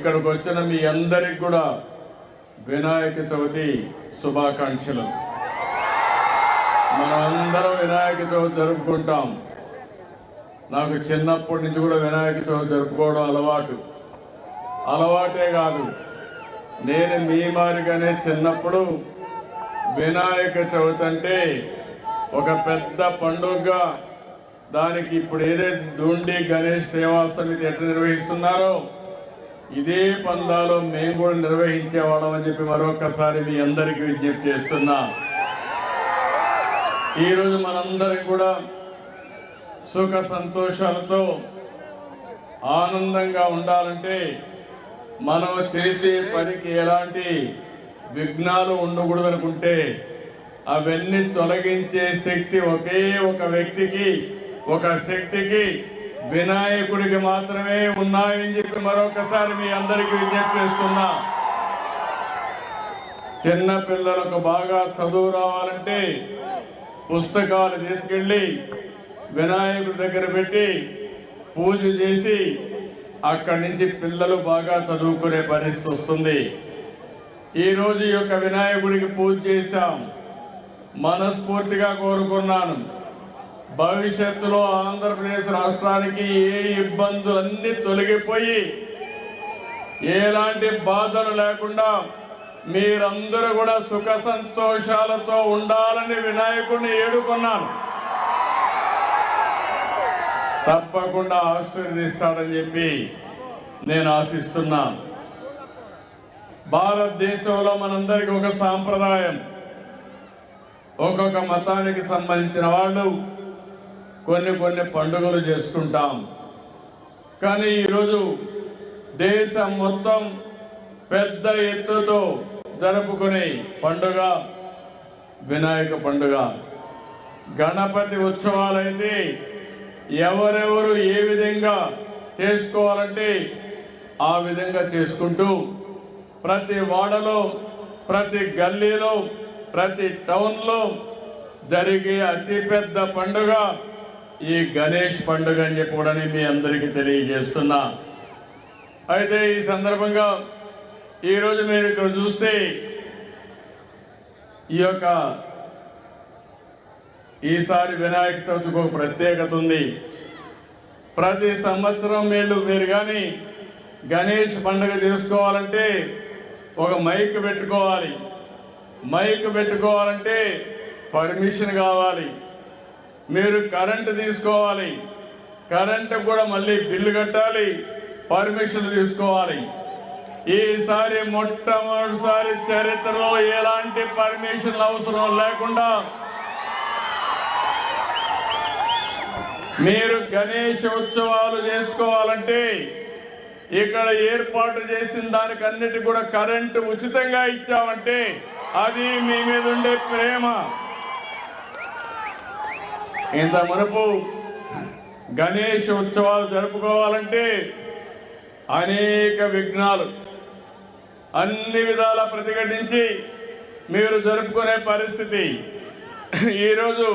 ఇక్కడికి వచ్చిన మీ అందరికి కూడా వినాయక చవితి శుభాకాంక్షలు. మనమందరం వినాయక చవితి జరుపుకుంటాం. నాకు చిన్నప్పటి నుంచి కూడా వినాయక చవితి జరుపుకోవడం అలవాటే కాదు, నేను మీ మాదిరిగానే చిన్నప్పుడు వినాయక చవితి అంటే ఒక పెద్ద పండుగగా, దానికి ఇప్పుడు ఏదైతే దూండి గణేష్ సేవా సమితి ఎట్లా నిర్వహిస్తున్నారో ఇదే పందాలో మేము కూడా నిర్వహించేవాళ్ళం అని చెప్పి మరొకసారి మీ అందరికీ విజ్ఞప్తి చేస్తున్నా. ఈరోజు మనందరం కూడా సుఖ సంతోషాలతో ఆనందంగా ఉండాలంటే మనం చేసే పనికి ఎలాంటి విఘ్నాలు ఉండకూడదనుకుంటే అవన్నీ తొలగించే శక్తి ఒకే ఒక వ్యక్తికి, ఒక శక్తికి, వినాయకుడికి మాత్రమే ఉన్నాయని చెప్పి మరొకసారి మీ అందరికీ విజ్ఞప్తి చేస్తున్నా. చిన్న పిల్లలకు బాగా చదువు రావాలంటే పుస్తకాలు తీసుకెళ్ళి వినాయకుడి దగ్గర పెట్టి పూజ చేసి అక్కడి నుంచి పిల్లలు బాగా చదువుకునే పరిస్థితి వస్తుంది. ఈరోజు ఈ యొక్క వినాయకుడికి పూజ చేశాం. మనస్ఫూర్తిగా కోరుకున్నాను, భవిష్యత్తులో ఆంధ్రప్రదేశ్ రాష్ట్రానికి ఏ ఇబ్బందులన్నీ తొలగిపోయి ఎలాంటి బాధలు లేకుండా మీరందరూ కూడా సుఖ సంతోషాలతో ఉండాలని వినాయకుడిని ఏడుకున్నాను. తప్పకుండా ఆశీర్వదిస్తాడని చెప్పి నేను ఆశిస్తున్నాను. భారతదేశంలో మనందరికీ ఒక సాంప్రదాయం, ఒక్కొక్క మతానికి సంబంధించిన వాళ్ళు కొన్ని పండుగలు చేసుకుంటాం. కానీ ఈరోజు దేశం మొత్తం పెద్ద ఎత్తుతో జరుపుకునే పండుగ వినాయక పండుగ. గణపతి ఉత్సవాలైతే ఎవరెవరు ఏ విధంగా చేసుకోవాలంటే ఆ విధంగా చేసుకుంటూ ప్రతి వాడలో, ప్రతి గల్లీలో, ప్రతి టౌన్లో జరిగే అతిపెద్ద పండుగ ఈ గణేష్ పండుగ అని చెప్పి కూడా మీ అందరికీ తెలియజేస్తున్నా. అయితే ఈ సందర్భంగా ఈరోజు మీరు ఇక్కడ చూస్తే ఈసారి వినాయక చవితికి ఒక ప్రత్యేకత ఉంది. ప్రతి సంవత్సరం మీరు కానీ గణేష్ పండుగ చేసుకోవాలంటే ఒక మైక్ పెట్టుకోవాలి. మైక్ పెట్టుకోవాలంటే పర్మిషన్ కావాలి. మీరు కరెంటు తీసుకోవాలి, కరెంటు కూడా మళ్ళీ బిల్లు కట్టాలి, పర్మిషన్ తీసుకోవాలి. ఈసారి మొట్టమొదటిసారి చరిత్రలో ఎలాంటి పర్మిషన్ అవసరం లేకుండా మీరు గణేష్ ఉత్సవాలు చేసుకోవాలంటే ఇక్కడ ఏర్పాటు చేసిన దానికి అన్నిటి కూడా కరెంటు ఉచితంగా ఇచ్చామంటే అది మీ మీద ఉండే ప్రేమ. ఇంత మునుపు గణేష్ ఉత్సవాలు జరుపుకోవాలంటే అనేక విఘ్నాలు అన్ని విధాలా ప్రతిఘటించి మీరు జరుపుకునే పరిస్థితి. ఈరోజు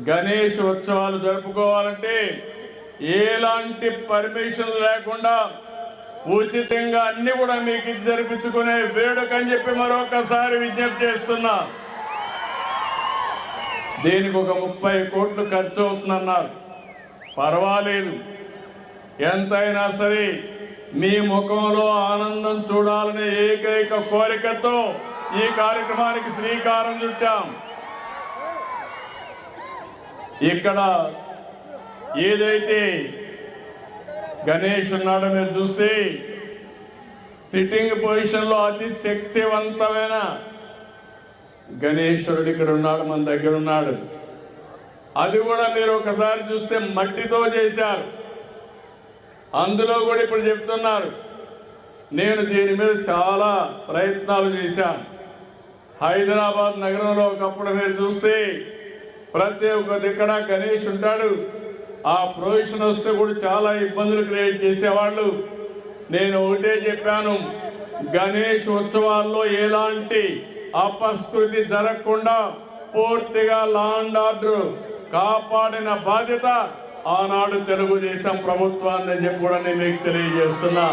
గణేష్ ఉత్సవాలు జరుపుకోవాలంటే ఎలాంటి పర్మిషన్ లేకుండా ఉచితంగా అన్ని కూడా మీకు ఇది జరిపించుకునే వేడుక అని చెప్పి మరొకసారి విజ్ఞప్తి చేస్తున్నా. దీనికి ఒక 30 కోట్లు ఖర్చు అవుతుందన్నారు. పర్వాలేదు, ఎంతైనా సరే మీ ముఖంలో ఆనందం చూడాలనే ఏకైక కోరికతో ఈ కార్యక్రమానికి శ్రీకారం చుట్టాం. ఇక్కడ ఏదైతే గణేష్ ఉన్నాడో మీరు చూస్తే సిట్టింగ్ పొజిషన్లో అతి శక్తివంతమైన గణేశ్వరుడు ఇక్కడ ఉన్నాడు, మన దగ్గర ఉన్నాడు. అది కూడా మీరు ఒకసారి చూస్తే మట్టితో చేశారు. అందులో కూడా ఇప్పుడు చెప్తున్నారు, నేను దీని మీద చాలా ప్రయత్నాలు చేశాను. హైదరాబాద్ నగరంలో ఒకప్పుడు మీరు చూస్తే ప్రతి ఒక్క దిక్కడ గణేష్ ఉంటాడు. ఆ ప్రొవిషన్ వస్తే కూడా చాలా ఇబ్బందులు క్రియేట్ చేసేవాళ్ళు. నేను ఒకటే చెప్పాను, గణేష్ ఉత్సవాల్లో ఎలాంటి అపస్కృతి జరగకుండా పూర్తిగా లా అండ్ ఆర్డర్ కాపాడిన బాధ్యత ఆనాడు తెలుగుదేశం ప్రభుత్వాన్ని చెప్పి కూడా నేను మీకు తెలియజేస్తున్నా.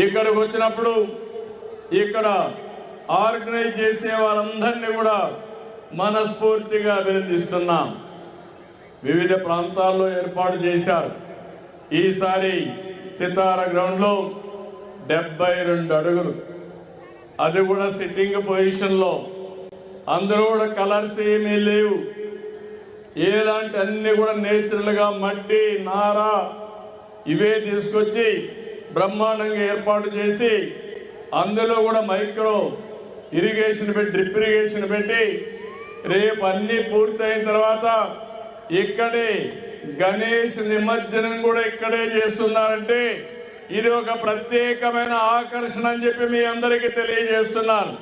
ఇక్కడికి వచ్చినప్పుడు ఇక్కడ ఆర్గనైజ్ చేసే వాళ్ళందరినీ కూడా మనస్ఫూర్తిగా అభినందిస్తున్నాం. వివిధ ప్రాంతాల్లో ఏర్పాటు చేశారు. ఈసారి సితార గ్రౌండ్లో 72 అడుగులు, అది కూడా సిట్టింగ్ పొజిషన్లో. అందరూ కూడా కలర్స్ ఏమీ లేవు, ఎలాంటి అన్ని కూడా నేచురల్గా మట్టి నార ఇవే తీసుకొచ్చి బ్రహ్మాండంగా ఏర్పాటు చేసి అందులో కూడా మైక్రో ఇరిగేషన్ పెట్టి డ్రిప్ ఇరిగేషన్ పెట్టి రేపు అన్ని పూర్తయిన తర్వాత ఇక్కడే గణేష్ నిమజ్జనం కూడా ఇక్కడే చేస్తున్నారంటే ఇది ఒక ప్రత్యేకమైన ఆకర్షణ అని చెప్పి మీ అందరికీ తెలియజేస్తున్నాను.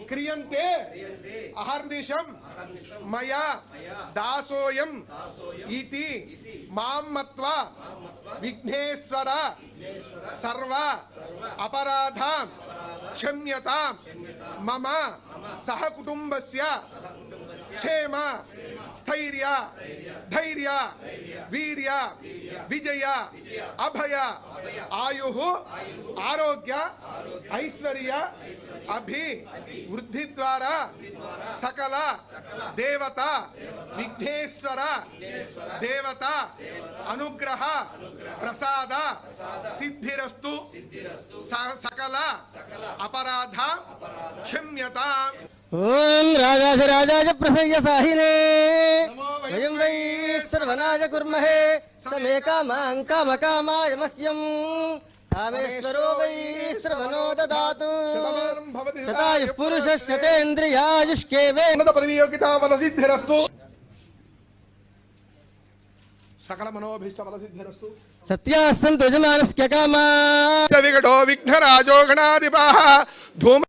क्रियन्ते अहर्निशं मया दासोऽयं इति मां मत्वा विघ्नेश्वर सर्व अपराधां क्षम्यतां मम सहकुटुम्बस्य क्षेम स्थैर्य धैर्य वीर्य विजय अभय आयुः आरोग्य ऐश्वर्य अभि वृद्धि द्वारा सकल देवता विघ्नेश्वर देवता अनुग्रह प्रसाद सिद्धिरस्तु सकल अपराध क्षम्यतां। ओम राजाधिराजाय प्रसह्य साहिने वयं वै सर्वनाय कुर्महे समे कामां कामकामाय मह्यं कामेश्वरो वै सर्वनो ददातु शतायुः पुरुषः शतेन्द्रियायुष्केवे पदवीयोगिता फलसिद्धिरस्तु सकल मनोभीष्ट फलसिद्धिरस्तु सत्याः सन्तु यजमानस्य कामाः विघटो विघ्नराजो गणाधिपः धूम